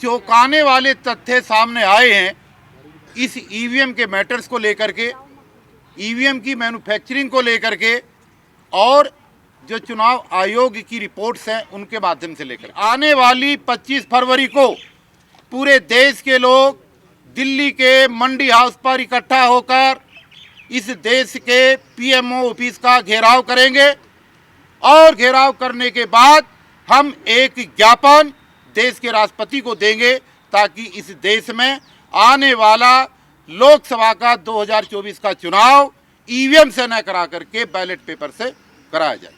चौंकाने वाले तथ्य सामने आए हैं इस ईवीएम के मैटर्स को लेकर के, ईवीएम की मैन्युफैक्चरिंग को लेकर के और जो चुनाव आयोग की रिपोर्ट्स हैं उनके माध्यम से लेकर आने वाली 25 फरवरी को पूरे देश के लोग दिल्ली के मंडी हाउस पर इकट्ठा होकर इस देश के पीएमओ ऑफिस का घेराव करेंगे और घेराव करने के बाद हम एक ज्ञापन देश के राष्ट्रपति को देंगे ताकि इस देश में आने वाला लोकसभा का 2024 का चुनाव ईवीएम से न करा करके बैलेट पेपर से कराया जाए।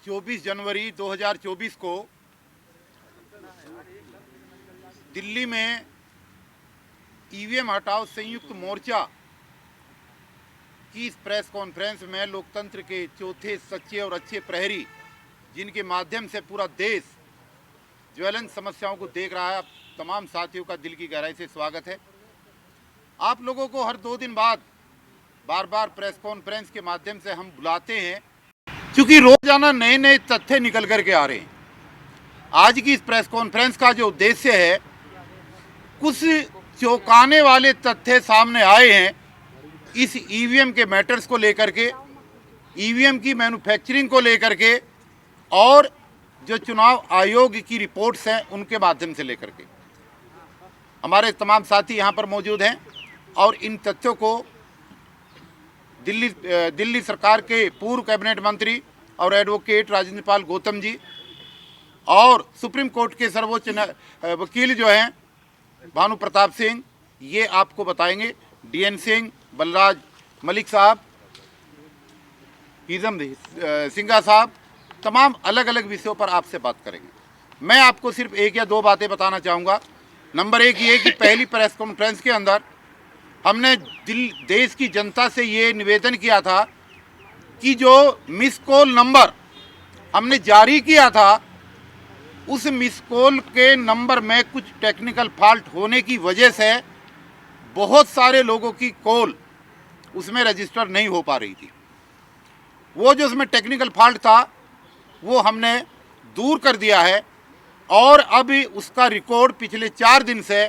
24 जनवरी 2024 को दिल्ली में ईवीएम हटाओ संयुक्त मोर्चा की इस प्रेस कॉन्फ्रेंस में लोकतंत्र के चौथे सच्चे और अच्छे प्रहरी जिनके माध्यम से पूरा देश ज्वलंत समस्याओं को देख रहा है, तमाम साथियों का दिल की गहराई से स्वागत है। आप लोगों को हर 2 दिन बाद बार बार प्रेस कॉन्फ्रेंस के माध्यम से हम बुलाते हैं क्योंकि रोजाना नए नए तथ्य निकल करके आ रहे हैं। आज की इस प्रेस कॉन्फ्रेंस का जो उद्देश्य है, कुछ चौंकाने वाले तथ्य सामने आए हैं इस ईवीएम के मैटर्स को लेकर के, ईवीएम की मैन्युफैक्चरिंग को लेकर के और जो चुनाव आयोग की रिपोर्ट्स हैं उनके माध्यम से लेकर के। हमारे तमाम साथी यहाँ पर मौजूद हैं और इन तथ्यों को दिल्ली सरकार के पूर्व कैबिनेट मंत्री और एडवोकेट राजेंद्र पाल गौतम जी और सुप्रीम कोर्ट के सर्वोच्च वकील जो हैं भानु प्रताप सिंह, ये आपको बताएंगे। डीएन सिंह, बलराज मलिक साहब, हिजम सिंघा साहब, तमाम अलग अलग विषयों पर आपसे बात करेंगे। मैं आपको सिर्फ 1 या 2 बातें बताना चाहूँगा। नंबर 1 ये कि पहली प्रेस कॉन्फ्रेंस के अंदर हमने देश की जनता से ये निवेदन किया था कि जो मिस कॉल नंबर हमने जारी किया था, उस मिस कॉल के नंबर में कुछ टेक्निकल फॉल्ट होने की वजह से बहुत सारे लोगों की कॉल उसमें रजिस्टर नहीं हो पा रही थी। वो जो उसमें टेक्निकल फॉल्ट था वो हमने दूर कर दिया है और अभी उसका रिकॉर्ड पिछले 4 दिन से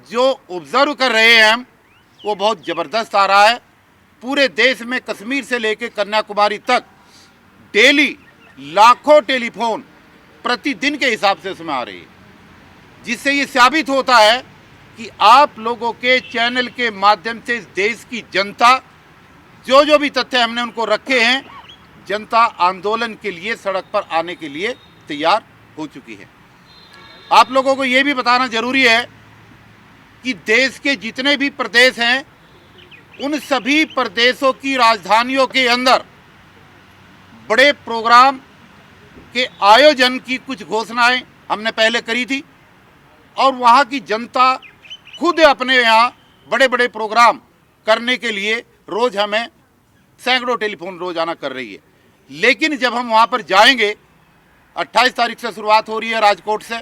जो ऑब्जर्व कर रहे हैं हम, वो बहुत ज़बरदस्त आ रहा है। पूरे देश में कश्मीर से लेकर कन्याकुमारी तक डेली लाखों टेलीफोन प्रतिदिन के हिसाब से उसमें आ रही है, जिससे ये साबित होता है कि आप लोगों के चैनल के माध्यम से इस देश की जनता जो भी तथ्य हमने उनको रखे हैं, जनता आंदोलन के लिए सड़क पर आने के लिए तैयार हो चुकी है। आप लोगों को ये भी बताना जरूरी है कि देश के जितने भी प्रदेश हैं, उन सभी प्रदेशों की राजधानियों के अंदर बड़े प्रोग्राम के आयोजन की कुछ घोषणाएं हमने पहले करी थी और वहाँ की जनता खुद अपने यहाँ बड़े बड़े प्रोग्राम करने के लिए रोज़ हमें सैकड़ों टेलीफोन रोजाना कर रही है। लेकिन जब हम वहाँ पर जाएंगे, 28 तारीख से शुरुआत हो रही है राजकोट से,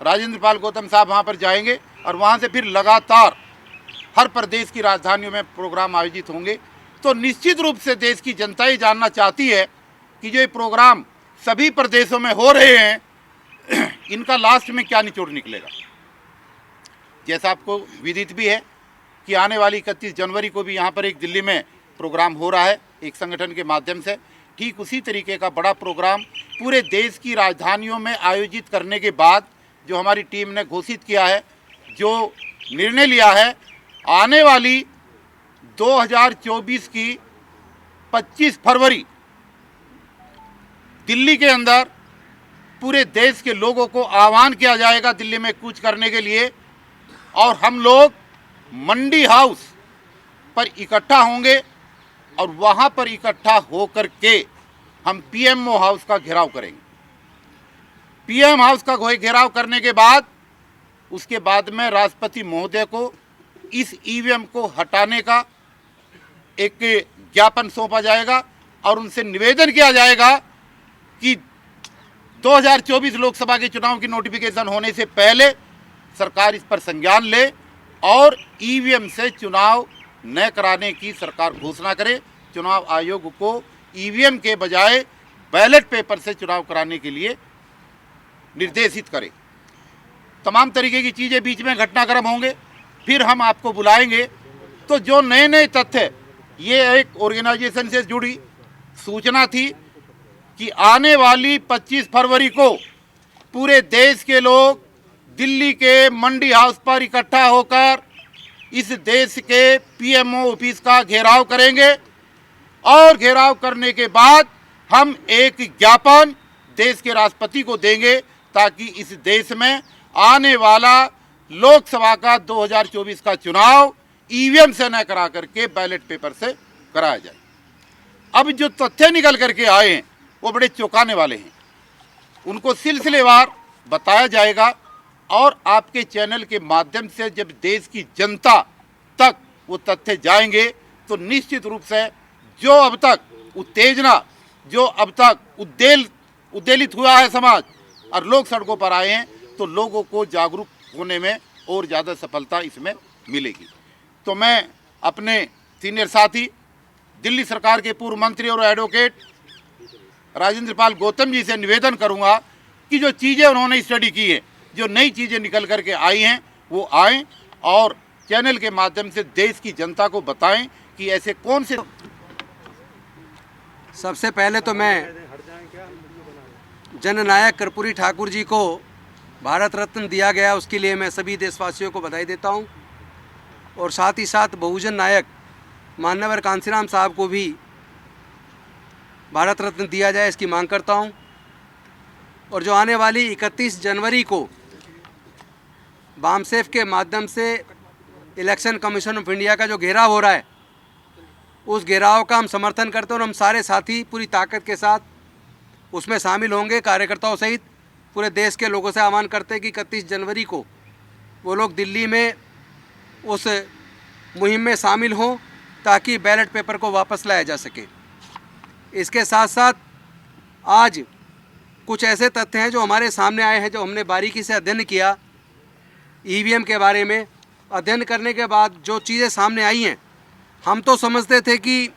राजेंद्र पाल गौतम साहब वहाँ पर जाएंगे और वहाँ से फिर लगातार हर प्रदेश की राजधानियों में प्रोग्राम आयोजित होंगे। तो निश्चित रूप से देश की जनता ये जानना चाहती है कि जो ये प्रोग्राम सभी प्रदेशों में हो रहे हैं, इनका लास्ट में क्या निचोड़ निकलेगा। जैसा आपको विदित भी है कि आने वाली 31 जनवरी को भी यहाँ पर एक दिल्ली में प्रोग्राम हो रहा है एक संगठन के माध्यम से। ठीक उसी तरीके का बड़ा प्रोग्राम पूरे देश की राजधानियों में आयोजित करने के बाद जो हमारी टीम ने घोषित किया है, जो निर्णय लिया है, आने वाली 2024 की 25 फरवरी दिल्ली के अंदर पूरे देश के लोगों को आह्वान किया जाएगा दिल्ली में कूच करने के लिए और हम लोग मंडी हाउस पर इकट्ठा होंगे और वहां पर इकट्ठा होकर के हम पीएमओ हाउस का घेराव करेंगे। पीएम हाउस का घेराव करने के बाद उसके बाद में राष्ट्रपति महोदय को इस ईवीएम को हटाने का एक ज्ञापन सौंपा जाएगा और उनसे निवेदन किया जाएगा कि 2024 लोकसभा के चुनाव की नोटिफिकेशन होने से पहले सरकार इस पर संज्ञान ले और ईवीएम से चुनाव न कराने की सरकार घोषणा करे। चुनाव आयोग को ईवीएम के बजाय बैलेट पेपर से चुनाव कराने के लिए निर्देशित करें। तमाम तरीके की चीज़ें बीच में घटनाक्रम होंगे, फिर हम आपको बुलाएंगे। तो जो नए नए तथ्य, ये एक ऑर्गेनाइजेशन से जुड़ी सूचना थी कि आने वाली 25 फरवरी को पूरे देश के लोग दिल्ली के मंडी हाउस पर इकट्ठा होकर इस देश के पीएमओ ऑफिस का घेराव करेंगे और घेराव करने के बाद हम एक ज्ञापन देश के राष्ट्रपति को देंगे ताकि इस देश में आने वाला लोकसभा का 2024 का चुनाव ईवीएम से न करा करके बैलेट पेपर से कराया जाए। अब जो तथ्य निकल करके आए हैं वो बड़े चौंकाने वाले हैं, उनको सिलसिलेवार बताया जाएगा और आपके चैनल के माध्यम से जब देश की जनता तक वो तथ्य जाएंगे तो निश्चित रूप से जो अब तक उत्तेजना, जो अब तक उद्वेलित हुआ है समाज और लोग सड़कों पर आए हैं, तो लोगों को जागरूक होने में और ज़्यादा सफलता इसमें मिलेगी। तो मैं अपने सीनियर साथी दिल्ली सरकार के पूर्व मंत्री और एडवोकेट राजेंद्र पाल गौतम जी से निवेदन करूंगा कि जो चीज़ें उन्होंने स्टडी की है, जो नई चीज़ें निकल करके आई हैं, वो आएँ और चैनल के माध्यम से देश की जनता को बताएं कि ऐसे कौन से। सबसे पहले तो मैं जननायक कर्पूरी ठाकुर जी को भारत रत्न दिया गया, उसके लिए मैं सभी देशवासियों को बधाई देता हूं और साथ ही साथ बहुजन नायक मान्यवर कांसीराम साहब को भी भारत रत्न दिया जाए, इसकी मांग करता हूं। और जो आने वाली 31 जनवरी को बामसेफ के माध्यम से इलेक्शन कमीशन ऑफ इंडिया का जो घेराव हो रहा है, उस घेराव का हम समर्थन करते हैं और हम सारे साथी पूरी ताकत के साथ उसमें शामिल होंगे। कार्यकर्ताओं सहित पूरे देश के लोगों से आह्वान करते हैं कि 31 जनवरी को वो लोग दिल्ली में उस मुहिम में शामिल हों ताकि बैलेट पेपर को वापस लाया जा सके। इसके साथ साथ आज कुछ ऐसे तथ्य हैं जो हमारे सामने आए हैं, जो हमने बारीकी से अध्ययन किया ईवीएम के बारे में। अध्ययन करने के बाद जो चीज़ें सामने आई हैं, हम तो समझते थे कि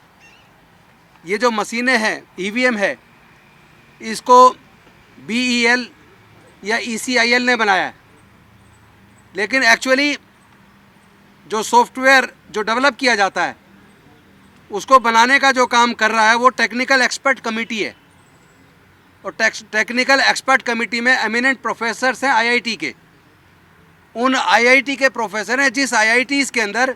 ये जो मशीनें हैं, ईवीएम है, इसको BEL या ECIL ने बनाया है, लेकिन एक्चुअली जो सॉफ्टवेयर जो डेवलप किया जाता है उसको बनाने का जो काम कर रहा है वो टेक्निकल एक्सपर्ट कमेटी है। और टेक्निकल एक्सपर्ट कमेटी में एमिनेंट प्रोफेसर्स हैं IIT के। उन IIT के प्रोफेसर हैं जिस IITs के अंदर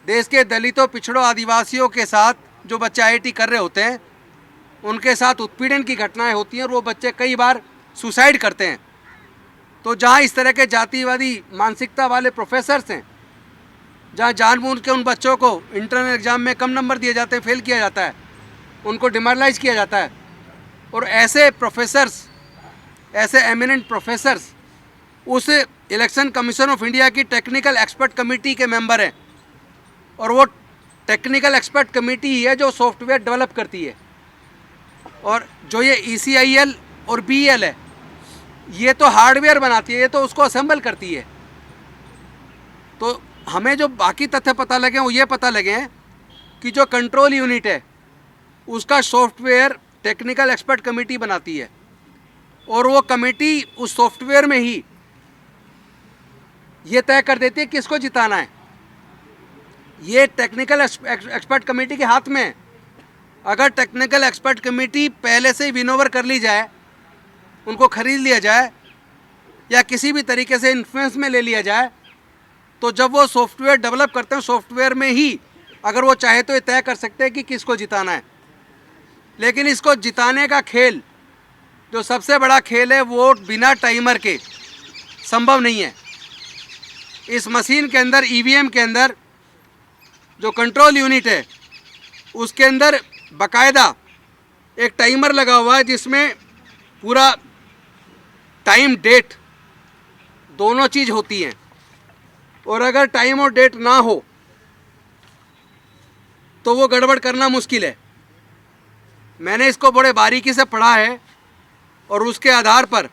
देश के दलितों, पिछड़ों, आदिवासियों के साथ जो बच्चे IIT कर रहे होते हैं, उनके साथ उत्पीड़न की घटनाएं होती हैं और वो बच्चे कई बार सुसाइड करते हैं। तो जहाँ इस तरह के जातिवादी मानसिकता वाले प्रोफेसर्स हैं, जहाँ जानबूझ के उन बच्चों को इंटरनल एग्ज़ाम में कम नंबर दिए जाते हैं, फेल किया जाता है, उनको डिमोरलाइज किया जाता है, और ऐसे प्रोफेसर्स, ऐसे एमिनेंट प्रोफेसर्स उस इलेक्शन कमीशन ऑफ इंडिया की टेक्निकल एक्सपर्ट कमेटी के मेंबर हैं। और वो टेक्निकल एक्सपर्ट कमेटी ही है जो सॉफ्टवेयर डेवलप करती है। और जो ये ECIL और BEL है, ये तो हार्डवेयर बनाती है, ये तो उसको असेंबल करती है। तो हमें जो बाकी तथ्य पता लगे हैं वो ये पता लगे हैं कि जो कंट्रोल यूनिट है उसका सॉफ्टवेयर टेक्निकल एक्सपर्ट कमेटी बनाती है और वो कमेटी उस सॉफ्टवेयर में ही ये तय कर देती है किसको जिताना है। ये टेक्निकल एक्सपर्ट कमेटी के हाथ में है। अगर टेक्निकल एक्सपर्ट कमेटी पहले से ही विन ओवर कर ली जाए, उनको खरीद लिया जाए या किसी भी तरीके से इन्फ्लुएंस में ले लिया जाए, तो जब वो सॉफ्टवेयर डेवलप करते हैं, सॉफ्टवेयर में ही अगर वो चाहे तो ये तय कर सकते हैं कि किसको जिताना है। लेकिन इसको जिताने का खेल, जो सबसे बड़ा खेल है, वोट बिना टाइमर के संभव नहीं है। इस मशीन के अंदर, EVM के अंदर जो कंट्रोल यूनिट है, उसके अंदर बाकायदा एक टाइमर लगा हुआ है जिसमें पूरा टाइम, डेट दोनों चीज़ होती हैं। और अगर टाइम और डेट ना हो तो वो गड़बड़ करना मुश्किल है। मैंने इसको बड़े बारीकी से पढ़ा है और उसके आधार पर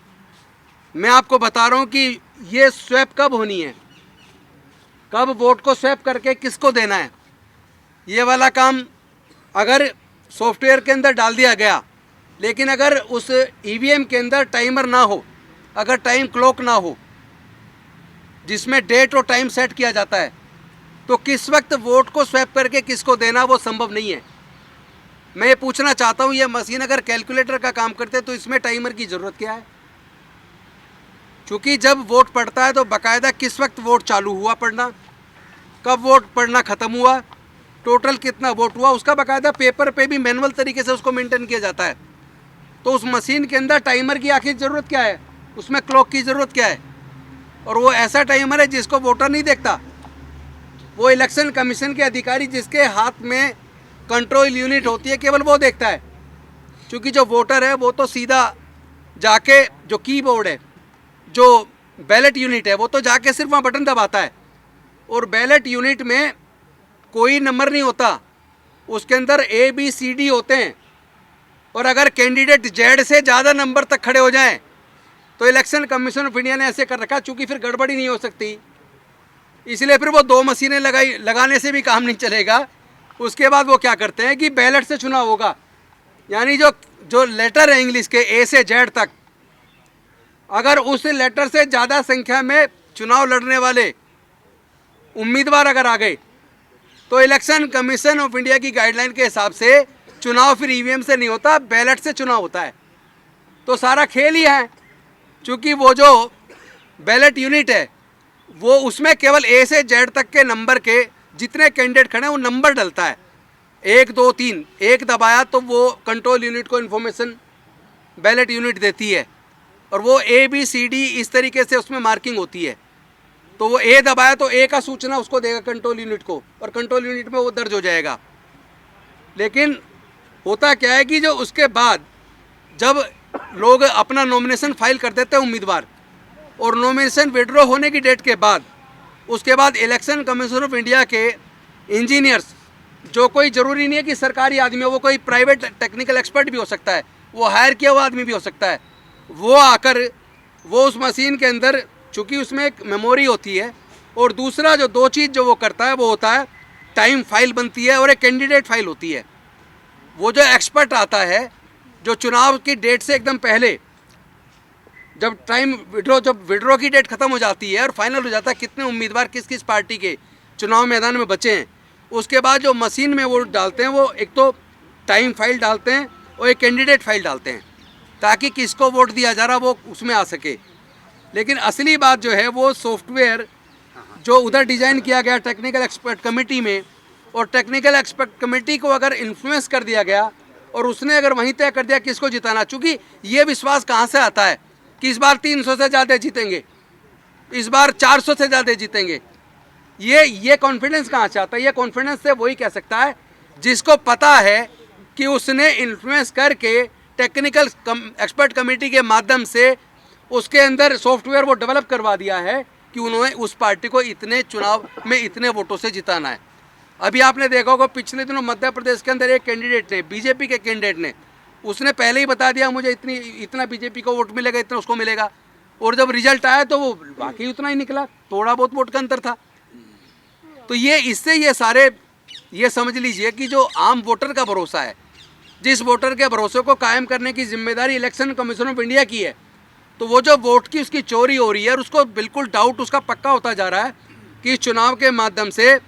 मैं आपको बता रहा हूँ कि ये स्वैप कब होनी है, कब वोट को स्वैप करके किसको देना है। ये वाला काम अगर सॉफ्टवेयर के अंदर डाल दिया गया लेकिन अगर उस ईवीएम के अंदर टाइमर ना हो, अगर टाइम क्लॉक ना हो जिसमें डेट और टाइम सेट किया जाता है, तो किस वक्त वोट को स्वैप करके किसको देना वो संभव नहीं है। मैं ये पूछना चाहता हूँ, ये मशीन अगर कैलकुलेटर का काम करते तो इसमें टाइमर की ज़रूरत क्या है? क्योंकि जब वोट पड़ता है तो बाकायदा किस वक्त वोट चालू हुआ पड़ना, कब वोट पड़ना ख़त्म हुआ, टोटल कितना वोट हुआ, उसका बाकायदा पेपर पे भी मैनुअल तरीके से उसको मेंटेन किया जाता है। तो उस मशीन के अंदर टाइमर की आखिर ज़रूरत क्या है, उसमें क्लॉक की ज़रूरत क्या है? और वो ऐसा टाइमर है जिसको वोटर नहीं देखता, वो इलेक्शन कमीशन के अधिकारी जिसके हाथ में कंट्रोल यूनिट होती है केवल वो देखता है। क्योंकि जो वोटर है वो तो सीधा जाके जो कीबोर्ड है, जो बैलेट यूनिट है, वो तो जाके सिर्फ वहाँ बटन दबाता है। और बैलेट यूनिट में कोई नंबर नहीं होता, उसके अंदर ABCD होते हैं। और अगर कैंडिडेट जेड से ज़्यादा नंबर तक खड़े हो जाएं तो इलेक्शन कमीशन ऑफ इंडिया ने ऐसे कर रखा, चूँकि फिर गड़बड़ी नहीं हो सकती, इसलिए फिर वो 2 मशीनें लगाने से भी काम नहीं चलेगा। उसके बाद वो क्या करते हैं कि बैलेट से चुनाव होगा, यानी जो लेटर है इंग्लिश के A से Z तक, अगर उस लेटर से ज़्यादा संख्या में चुनाव लड़ने वाले उम्मीदवार अगर आ गए तो इलेक्शन कमीशन ऑफ इंडिया की गाइडलाइन के हिसाब से चुनाव फिर ईवीएम से नहीं होता, बैलेट से चुनाव होता है। तो सारा खेल ही है, क्योंकि वो जो बैलेट यूनिट है वो उसमें केवल A से Z तक के नंबर के जितने कैंडिडेट खड़े हैं वो नंबर डलता है, 1 2 3, एक दबाया तो वो कंट्रोल यूनिट को इन्फॉर्मेशन बैलेट यूनिट देती है, और वो ABCD इस तरीके से उसमें मार्किंग होती है। तो वो A दबाया तो A का सूचना उसको देगा कंट्रोल यूनिट को, और कंट्रोल यूनिट में वो दर्ज हो जाएगा। लेकिन होता क्या है कि जो उसके बाद जब लोग अपना नॉमिनेशन फाइल कर देते हैं उम्मीदवार, और नॉमिनेशन विड्रॉ होने की डेट के बाद उसके बाद इलेक्शन कमीशन ऑफ इंडिया के इंजीनियर्स, जो कोई ज़रूरी नहीं है कि सरकारी आदमी हो, वो कोई प्राइवेट टेक्निकल एक्सपर्ट भी हो सकता है, वो हायर किया हुआ आदमी भी हो सकता है, वो आकर वो उस मशीन के अंदर, चूँकि उसमें एक मेमोरी होती है, और दूसरा जो 2 चीज़ जो वो करता है वो होता है टाइम फाइल बनती है और एक कैंडिडेट फाइल होती है। वो जो एक्सपर्ट आता है जो चुनाव की डेट से एकदम पहले, जब विड्रॉ की डेट ख़त्म हो जाती है और फाइनल हो जाता है कितने उम्मीदवार किस किस पार्टी के चुनाव मैदान में बचे हैं, उसके बाद जो मशीन में वो डालते हैं, वो एक तो टाइम फाइल डालते हैं और एक कैंडिडेट फाइल डालते हैं, ताकि किसको वोट दिया जा रहा वो उसमें आ सके। लेकिन असली बात जो है वो सॉफ्टवेयर जो उधर डिज़ाइन किया गया टेक्निकल एक्सपर्ट कमेटी में, और टेक्निकल एक्सपर्ट कमेटी को अगर इन्फ्लुएंस कर दिया गया और उसने अगर वहीं तय कर दिया किसको जिताना, चूँकि ये विश्वास कहाँ से आता है कि इस बार 300 से ज़्यादा जीतेंगे, इस बार 400 से ज़्यादा जीतेंगे, ये कॉन्फिडेंस कहाँ से आता है? ये कॉन्फिडेंस से वही कह सकता है जिसको पता है कि उसने इन्फ्लुएंस करके टेक्निकल एक्सपर्ट कमेटी के माध्यम से उसके अंदर सॉफ्टवेयर वो डेवलप करवा दिया है कि उन्होंने उस पार्टी को इतने चुनाव में इतने वोटों से जिताना है। अभी आपने देखा होगा पिछले दिनों मध्य प्रदेश के अंदर एक कैंडिडेट ने, बीजेपी के कैंडिडेट ने, उसने पहले ही बता दिया मुझे इतना बीजेपी को वोट मिलेगा, इतना उसको मिलेगा, और जब रिजल्ट आया तो वो बाकी उतना ही निकला, थोड़ा बहुत वोट का अंतर था। तो ये सारे ये समझ लीजिए कि जो आम वोटर का भरोसा है, जिस वोटर के भरोसे को कायम करने की जिम्मेदारी इलेक्शन कमीशन ऑफ इंडिया की है, तो वो जो वोट की उसकी चोरी हो रही है और उसको बिल्कुल डाउट उसका पक्का होता जा रहा है कि इस चुनाव के माध्यम से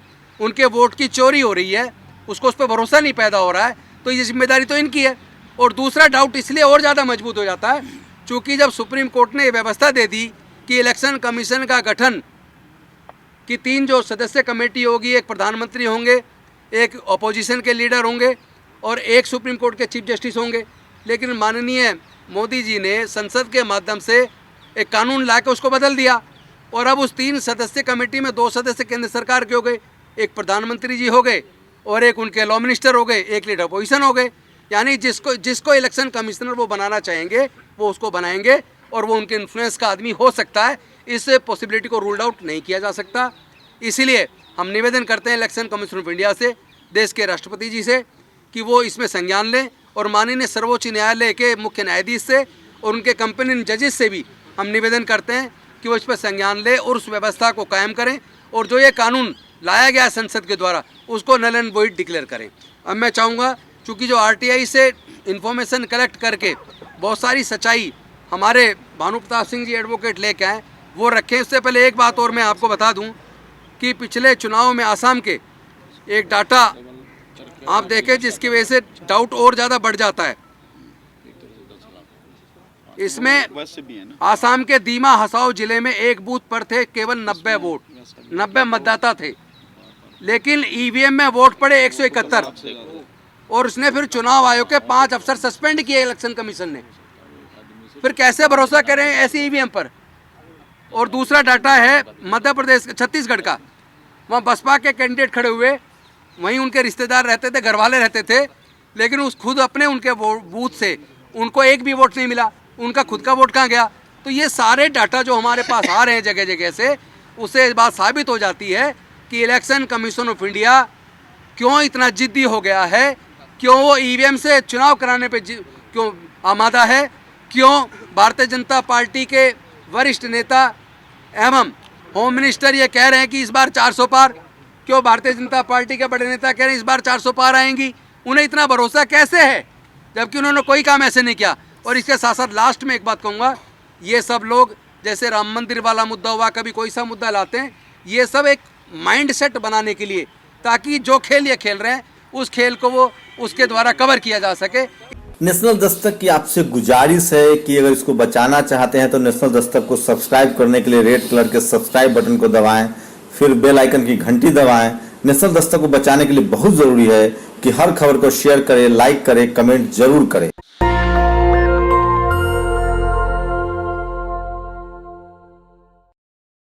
उनके वोट की चोरी हो रही है, उसको उस पर भरोसा नहीं पैदा हो रहा है, तो ये जिम्मेदारी तो इनकी है। और दूसरा डाउट इसलिए और ज़्यादा मजबूत हो जाता है चूँकि जब सुप्रीम कोर्ट ने ये व्यवस्था दे दी कि इलेक्शन कमीशन का गठन कि 3 जो सदस्य कमेटी होगी, एक प्रधानमंत्री होंगे, एक अपोजिशन के लीडर होंगे और एक सुप्रीम कोर्ट के चीफ जस्टिस होंगे। लेकिन माननीय मोदी जी ने संसद के माध्यम से एक कानून ला के उसको बदल दिया, और अब उस 3 सदस्य कमेटी में 2 सदस्य केंद्र सरकार के हो गए, एक प्रधानमंत्री जी हो गए और एक उनके लॉ मिनिस्टर हो गए, एक लीडर अपोजिशन हो गए। यानी जिसको इलेक्शन कमिश्नर वो बनाना चाहेंगे वो उसको बनाएंगे, और वो उनके इन्फ्लुएंस का आदमी हो सकता है। इस पॉसिबिलिटी को रूल्ड आउट नहीं किया जा सकता। इसीलिए हम निवेदन करते हैं इलेक्शन कमीशन ऑफ इंडिया से, देश के राष्ट्रपति जी से, कि वो इसमें संज्ञान लें, और माननीय सर्वोच्च न्यायालय के मुख्य न्यायाधीश से और उनके कंपेनियन जजेस से भी हम निवेदन करते हैं कि वो इस पर संज्ञान लें और उस व्यवस्था को कायम करें, और जो ये कानून लाया गया संसद के द्वारा उसको नल एंड वॉइड डिक्लेयर करें। अब मैं चाहूँगा, चूँकि जो RTI से इन्फॉर्मेशन कलेक्ट करके बहुत सारी सच्चाई हमारे भानु प्रताप सिंह जी एडवोकेट लेके आए, वो रखें। उससे पहले एक बात और मैं आपको बता दूं कि पिछले चुनाव में आसाम के एक डाटा आप देखें जिसकी वजह से डाउट और ज़्यादा बढ़ जाता है। इसमें आसाम के दीमा हसाओ जिले में एक बूथ पर थे केवल 90 वोट, 90 मतदाता थे, लेकिन ईवीएम में वोट पड़े 171 और उसने फिर चुनाव आयोग के 5 अफसर सस्पेंड किए इलेक्शन कमीशन ने। फिर कैसे भरोसा करें ऐसी ईवीएम पर। और दूसरा डाटा है मध्य प्रदेश छत्तीसगढ़ का, वहाँ बसपा के कैंडिडेट खड़े हुए, वहीं उनके रिश्तेदार रहते थे, घरवाले रहते थे, लेकिन उस खुद अपने उनके बूथ से उनको एक भी वोट नहीं मिला, उनका खुद का वोट कहाँ गया। तो ये सारे डाटा जो हमारे पास आ रहे हैं जगह जगह से, उससे इस बात साबित हो जाती है कि इलेक्शन कमीशन ऑफ इंडिया क्यों इतना जिद्दी हो गया है, क्यों वो ईवीएम से चुनाव कराने पे क्यों आमादा है, क्यों भारतीय जनता पार्टी के वरिष्ठ नेता एवं होम मिनिस्टर ये कह रहे हैं कि इस बार 400 पार, क्यों भारतीय जनता पार्टी के बड़े नेता कह रहे हैं इस बार 400 पार आएंगी। उन्हें इतना भरोसा कैसे है जबकि उन्होंने कोई काम ऐसे नहीं किया। और इसके साथ साथ लास्ट में एक बात कहूँगा, ये सब लोग जैसे राम मंदिर वाला मुद्दा हुआ, कभी कोई सा मुद्दा लाते हैं, ये सब एक माइंड सेट बनाने के लिए, ताकि जो खेल ये खेल रहे हैं उस खेल को वो उसके द्वारा कवर किया जा सके। नेशनल दस्तक की आपसे गुजारिश है कि अगर इसको बचाना चाहते हैं तो नेशनल दस्तक को सब्सक्राइब करने के लिए रेड कलर के सब्सक्राइब बटन को दबाएं, फिर बेल आइकन की घंटी दबाएं। नेशनल दस्तक को बचाने के लिए बहुत जरूरी है कि हर खबर को शेयर करें, लाइक करें, कमेंट जरूर करें।